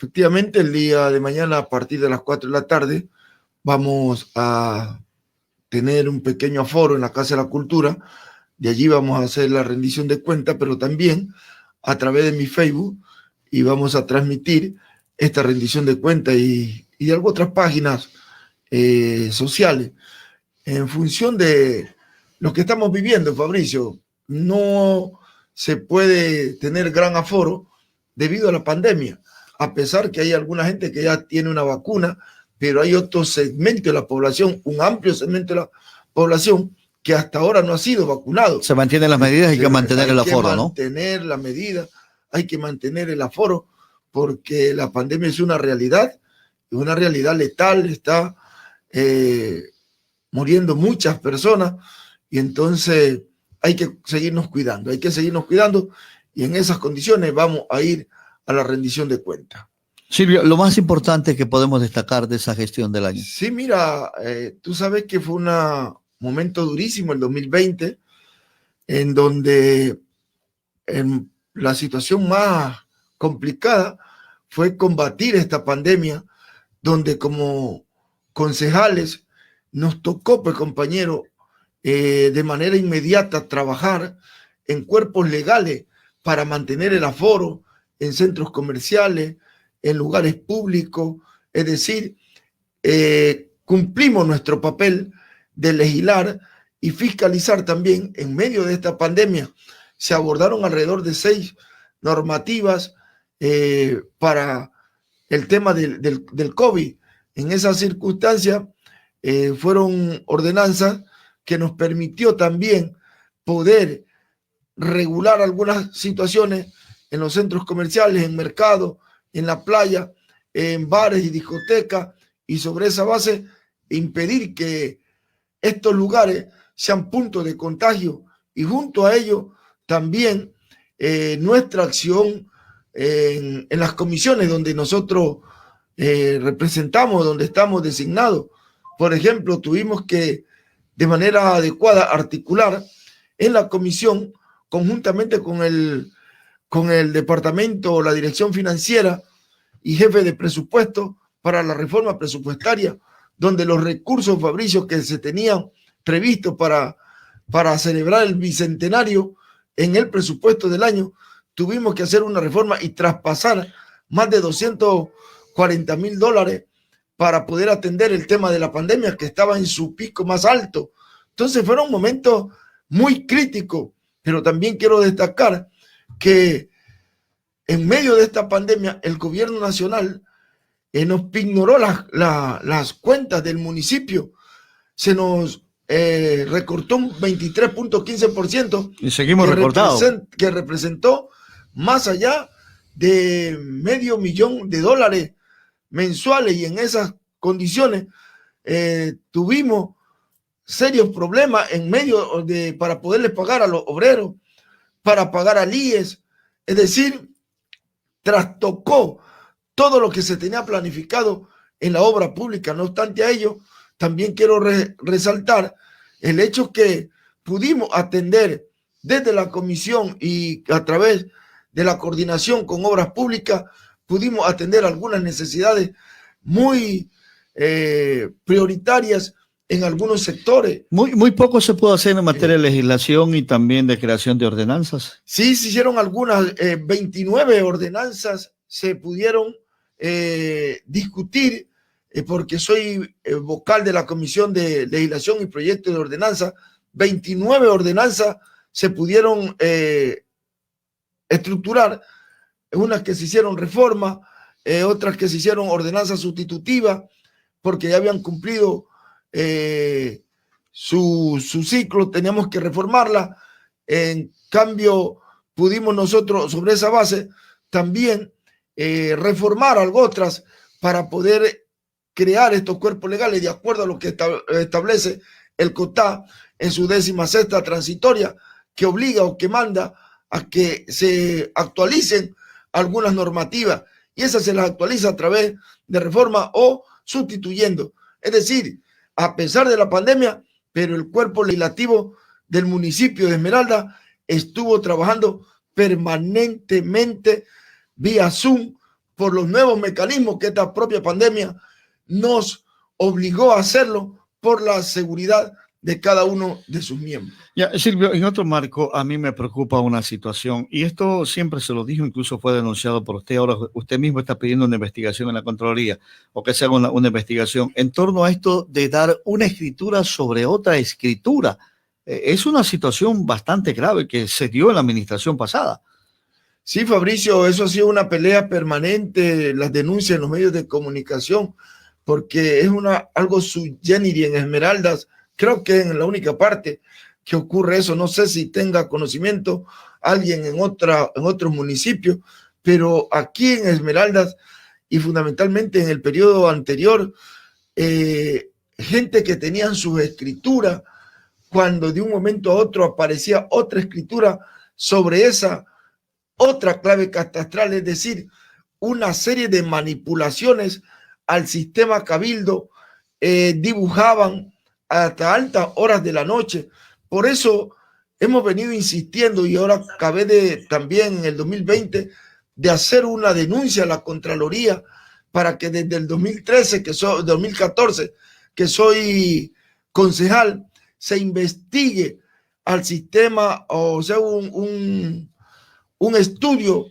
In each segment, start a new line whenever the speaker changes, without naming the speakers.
Efectivamente, el día de mañana, a partir de las 4 de la tarde, vamos a tener un pequeño aforo en la Casa de la Cultura. De allí vamos a hacer la rendición de cuentas, pero también a través de mi Facebook, y vamos a transmitir esta rendición de cuentas y de algunas otras páginas sociales. En función de lo que estamos viviendo, Fabricio, no se puede tener gran aforo debido a la pandemia, a pesar que hay alguna gente que ya tiene una vacuna, pero hay otro segmento de la población, un amplio segmento de la población que hasta ahora no ha sido vacunado.
Se mantienen las medidas, hay que mantener el aforo, ¿no?
Hay que mantener la medida, hay que mantener el aforo, porque la pandemia es una realidad letal, está muriendo muchas personas, y entonces hay que seguirnos cuidando, y en esas condiciones vamos a ir a la rendición de cuentas.
Silvio, lo más importante que podemos destacar de esa gestión del año.
Sí, mira, tú sabes que fue un momento durísimo el 2020, en donde la situación más complicada fue combatir esta pandemia, donde como concejales nos tocó, pues compañero, de manera inmediata trabajar en cuerpos legales para mantener el aforo en centros comerciales, en lugares públicos, es decir, cumplimos nuestro papel de legislar y fiscalizar también. En medio de esta pandemia se abordaron alrededor de 6 normativas para el tema del COVID. En esa circunstancia fueron ordenanzas que nos permitió también poder regular algunas situaciones en los centros comerciales, en mercados, en la playa, en bares y discotecas, y sobre esa base impedir que estos lugares sean puntos de contagio, y junto a ello también nuestra acción en las comisiones donde nosotros representamos, donde estamos designados. Por ejemplo, tuvimos que de manera adecuada articular en la comisión conjuntamente con el departamento, la dirección financiera y jefe de presupuesto para la reforma presupuestaria, donde los recursos, Fabricio, que se tenían previstos para celebrar el bicentenario en el presupuesto del año, tuvimos que hacer una reforma y traspasar más de $240,000 para poder atender el tema de la pandemia, que estaba en su pico más alto. Entonces fueron momentos muy críticos, pero también quiero destacar que en medio de esta pandemia el gobierno nacional nos ignoró las cuentas del municipio, se nos recortó un 23.15%
y seguimos recortados,
que representó más allá de $500,000 mensuales, y en esas condiciones tuvimos serios problemas en medio para poderles pagar a los obreros, para pagar al IES, es decir, trastocó todo lo que se tenía planificado en la obra pública. No obstante a ello, también quiero resaltar el hecho que pudimos atender desde la comisión y a través de la coordinación con obras públicas, pudimos atender algunas necesidades muy prioritarias en algunos sectores.
Muy poco se pudo hacer en materia de legislación y también de creación de ordenanzas.
Sí, se hicieron algunas, 29 ordenanzas se pudieron discutir, porque soy vocal de la Comisión de Legislación y Proyectos de Ordenanza. 29 ordenanzas se pudieron estructurar, unas que se hicieron reforma, otras que se hicieron ordenanzas sustitutivas, porque ya habían cumplido su ciclo, teníamos que reformarla. En cambio, pudimos nosotros sobre esa base también reformar algo otras para poder crear estos cuerpos legales de acuerdo a lo que establece el COTA en su 16ª transitoria, que obliga o que manda a que se actualicen algunas normativas, y esas se las actualiza a través de reforma o sustituyendo. Es decir, a pesar de la pandemia, pero el cuerpo legislativo del municipio de Esmeralda estuvo trabajando permanentemente vía Zoom por los nuevos mecanismos que esta propia pandemia nos obligó a hacerlo por la seguridad de cada uno de sus miembros.
Ya, Silvio, en otro marco, a mí me preocupa una situación, y esto siempre se lo dijo, incluso fue denunciado por usted. Ahora usted mismo está pidiendo una investigación en la Contraloría, o que se haga una investigación en torno a esto de dar una escritura sobre otra escritura. Es una situación bastante grave que se dio en la administración pasada.
Sí, Fabricio, eso ha sido una pelea permanente, las denuncias en los medios de comunicación, porque es algo sui generis en Esmeraldas. Creo que es la única parte que ocurre eso. No sé si tenga conocimiento alguien en otros municipios, pero aquí en Esmeraldas y fundamentalmente en el periodo anterior, gente que tenían sus escrituras, cuando de un momento a otro aparecía otra escritura sobre esa otra clave catastral, es decir, una serie de manipulaciones al sistema cabildo, dibujaban hasta altas horas de la noche. Por eso hemos venido insistiendo, y ahora acabé también en el 2020 de hacer una denuncia a la Contraloría para que desde el 2014, que soy concejal, se investigue al sistema, o sea, un estudio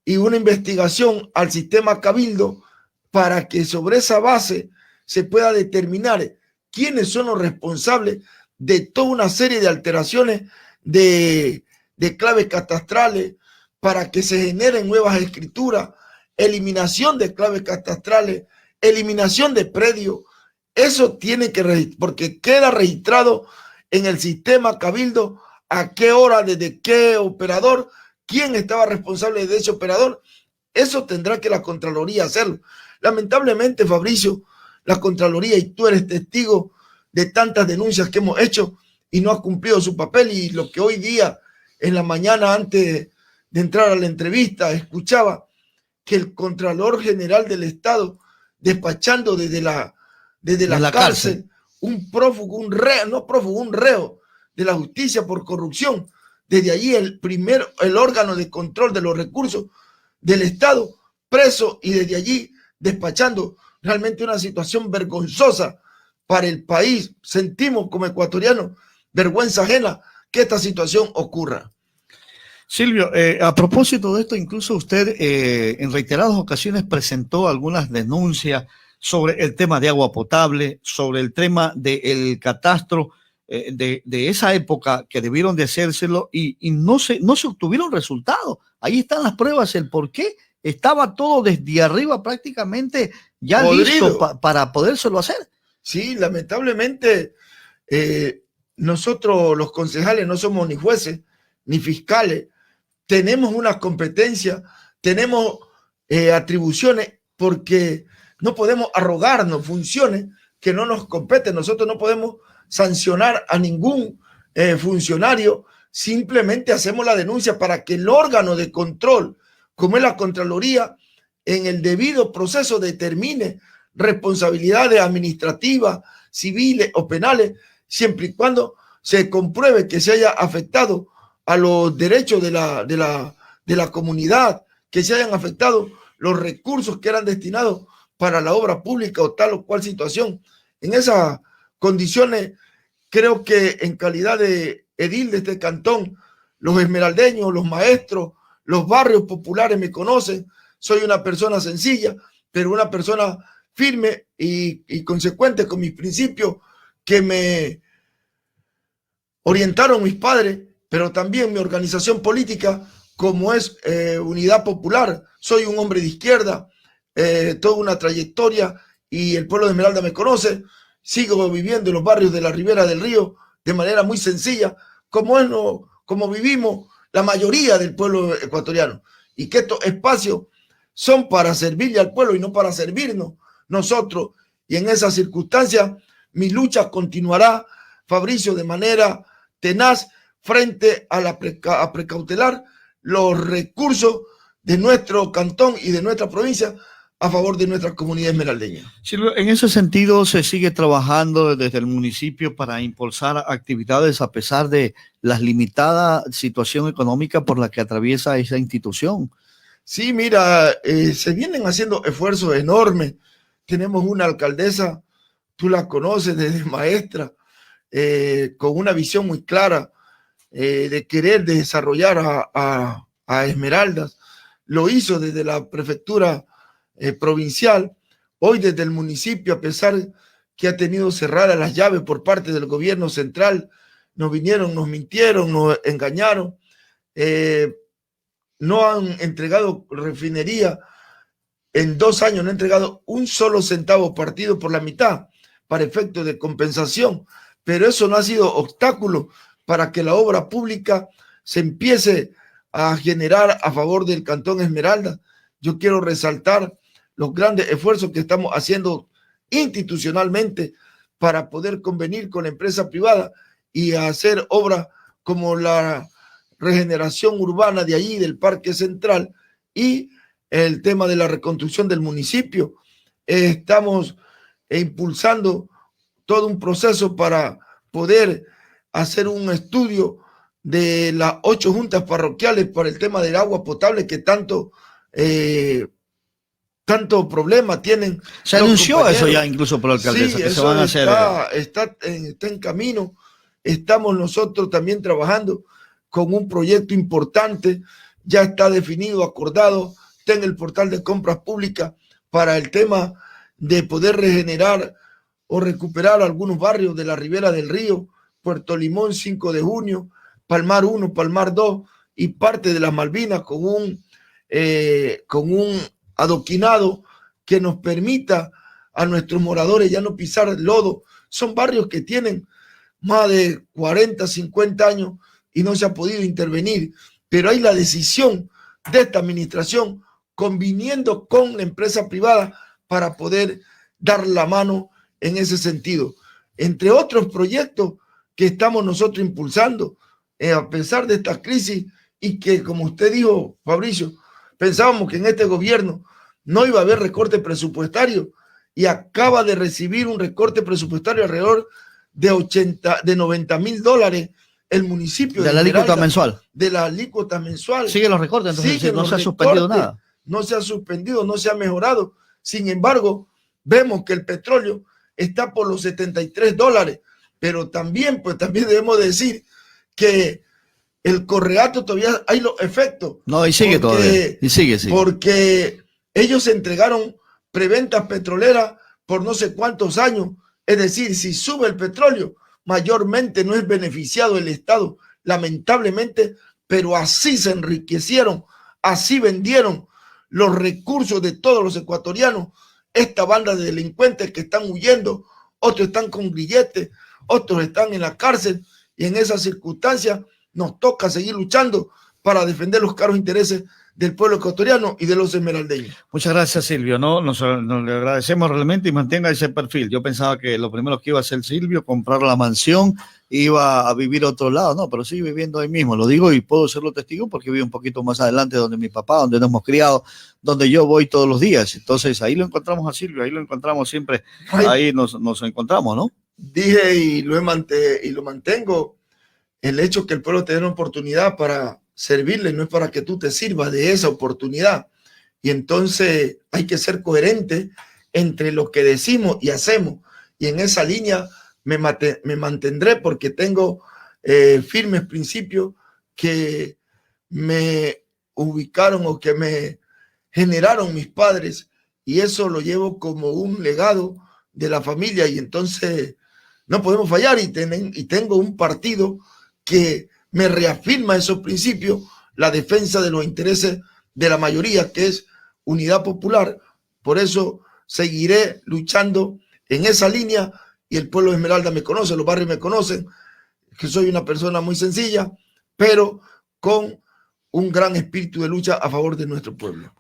y una investigación al sistema cabildo para que sobre esa base se pueda determinar quiénes son los responsables de toda una serie de alteraciones de claves catastrales, para que se generen nuevas escrituras, eliminación de claves catastrales, eliminación de predios. Eso tiene que, porque queda registrado en el sistema cabildo a qué hora, desde qué operador, quién estaba responsable de ese operador. Eso tendrá que la Contraloría hacerlo. Lamentablemente, Fabricio, la Contraloría, y tú eres testigo de tantas denuncias que hemos hecho, y no ha cumplido su papel. Y lo que hoy día, en la mañana, antes de entrar a la entrevista, escuchaba que el Contralor General del Estado, despachando desde la cárcel un prófugo, un reo de la justicia por corrupción, desde allí el órgano de control de los recursos del Estado, preso, y desde allí despachando. Realmente una situación vergonzosa para el país. Sentimos como ecuatorianos vergüenza ajena que esta situación ocurra.
Silvio, a propósito de esto, incluso usted en reiteradas ocasiones presentó algunas denuncias sobre el tema de agua potable, sobre el tema del catastro de esa época, que debieron de hacérselo y no se obtuvieron resultados. Ahí están las pruebas, el por qué estaba todo desde arriba prácticamente ya podrido, listo para podérselo hacer.
Sí, lamentablemente nosotros los concejales no somos ni jueces ni fiscales. Tenemos una competencia, tenemos atribuciones, porque no podemos arrogarnos funciones que no nos competen. Nosotros no podemos sancionar a ningún funcionario. Simplemente hacemos la denuncia para que el órgano de control, como es la Contraloría, en el debido proceso determine responsabilidades administrativas, civiles o penales, siempre y cuando se compruebe que se haya afectado a los derechos de la comunidad, que se hayan afectado los recursos que eran destinados para la obra pública o tal o cual situación. En esas condiciones, creo que en calidad de edil de este cantón, los esmeraldeños, los maestros, los barrios populares me conocen. Soy una persona sencilla, pero una persona firme y consecuente con mis principios que me orientaron mis padres, pero también mi organización política, como es Unidad Popular. Soy un hombre de izquierda, toda una trayectoria, y el pueblo de Esmeralda me conoce. Sigo viviendo en los barrios de la Ribera del Río de manera muy sencilla, como vivimos la mayoría del pueblo ecuatoriano, y que estos espacios son para servirle al pueblo y no para servirnos nosotros. Y en esas circunstancias mi lucha continuará, Fabricio, de manera tenaz frente a precautelar los recursos de nuestro cantón y de nuestra provincia a favor de nuestra comunidad esmeraldeña.
Sí, en ese sentido se sigue trabajando desde el municipio para impulsar actividades a pesar de la limitada situación económica por la que atraviesa esa institución.
Sí, mira, se vienen haciendo esfuerzos enormes. Tenemos una alcaldesa, tú la conoces desde maestra, con una visión muy clara de querer desarrollar a Esmeraldas. Lo hizo desde la prefectura provincial, hoy desde el municipio, a pesar que ha tenido cerradas las llaves por parte del gobierno central, nos vinieron, nos mintieron, nos engañaron, no han entregado refinería en 2 años, no han entregado un solo centavo, partido por la mitad para efectos de compensación, pero eso no ha sido obstáculo para que la obra pública se empiece a generar a favor del Cantón Esmeralda. Yo quiero resaltar los grandes esfuerzos que estamos haciendo institucionalmente para poder convenir con la empresa privada y hacer obras como la regeneración urbana de allí, del Parque Central, y el tema de la reconstrucción del municipio. Estamos impulsando todo un proceso para poder hacer un estudio de las 8 juntas parroquiales para el tema del agua potable que tanto problema tienen.
Se anunció eso ya incluso por la alcaldesa,
sí,
que se van a hacer.
Está en camino. Estamos nosotros también trabajando con un proyecto importante, ya está definido, acordado, está en el portal de compras públicas para el tema de poder regenerar o recuperar algunos barrios de la ribera del río, Puerto Limón, 5 de junio, Palmar 1, Palmar 2 y parte de las Malvinas con un adoquinado que nos permita a nuestros moradores ya no pisar lodo. Son barrios que tienen más de 40, 50 años y no se ha podido intervenir, pero hay la decisión de esta administración conviniendo con la empresa privada para poder dar la mano en ese sentido. Entre otros proyectos que estamos nosotros impulsando, a pesar de esta crisis, y que, como usted dijo, Fabricio, pensábamos que en este gobierno no iba a haber recorte presupuestario, y acaba de recibir un recorte presupuestario alrededor de $90,000 el municipio.
De la alícuota mensual.
De la alícuota mensual.
Siguen los recortes, entonces no se ha suspendido nada.
No se ha suspendido, no se ha mejorado. Sin embargo, vemos que el petróleo está por los $73, pero también debemos decir que el correato todavía hay los efectos.
No, y sigue todavía. Y sigue.
Porque ellos entregaron preventas petroleras por no sé cuántos años. Es decir, si sube el petróleo, mayormente no es beneficiado el Estado, lamentablemente, pero así se enriquecieron, así vendieron los recursos de todos los ecuatorianos. Esta banda de delincuentes que están huyendo, otros están con grilletes, otros están en la cárcel, y en esas circunstancias nos toca seguir luchando para defender los caros intereses del pueblo ecuatoriano y de los esmeraldeños.
Muchas gracias, Silvio. Nos le agradecemos realmente y mantenga ese perfil. Yo pensaba que lo primero que iba a hacer Silvio, comprar la mansión, iba a vivir a otro lado, no, pero sigue viviendo ahí mismo. Lo digo y puedo serlo testigo porque vive un poquito más adelante donde mi papá, donde nos hemos criado, donde yo voy todos los días. Entonces ahí lo encontramos a Silvio, ahí lo encontramos siempre, ahí nos encontramos, ¿no?
Dije y lo mantengo, el hecho que el pueblo te dé una oportunidad para servirle, no es para que tú te sirvas de esa oportunidad. Y entonces hay que ser coherente entre lo que decimos y hacemos. Y en esa línea me mantendré porque tengo firmes principios que me ubicaron o que me generaron mis padres, y eso lo llevo como un legado de la familia, y entonces no podemos fallar, y tengo un partido que me reafirma esos principios, la defensa de los intereses de la mayoría, que es Unidad Popular. Por eso seguiré luchando en esa línea, y el pueblo de Esmeralda me conoce, los barrios me conocen, que soy una persona muy sencilla, pero con un gran espíritu de lucha a favor de nuestro pueblo.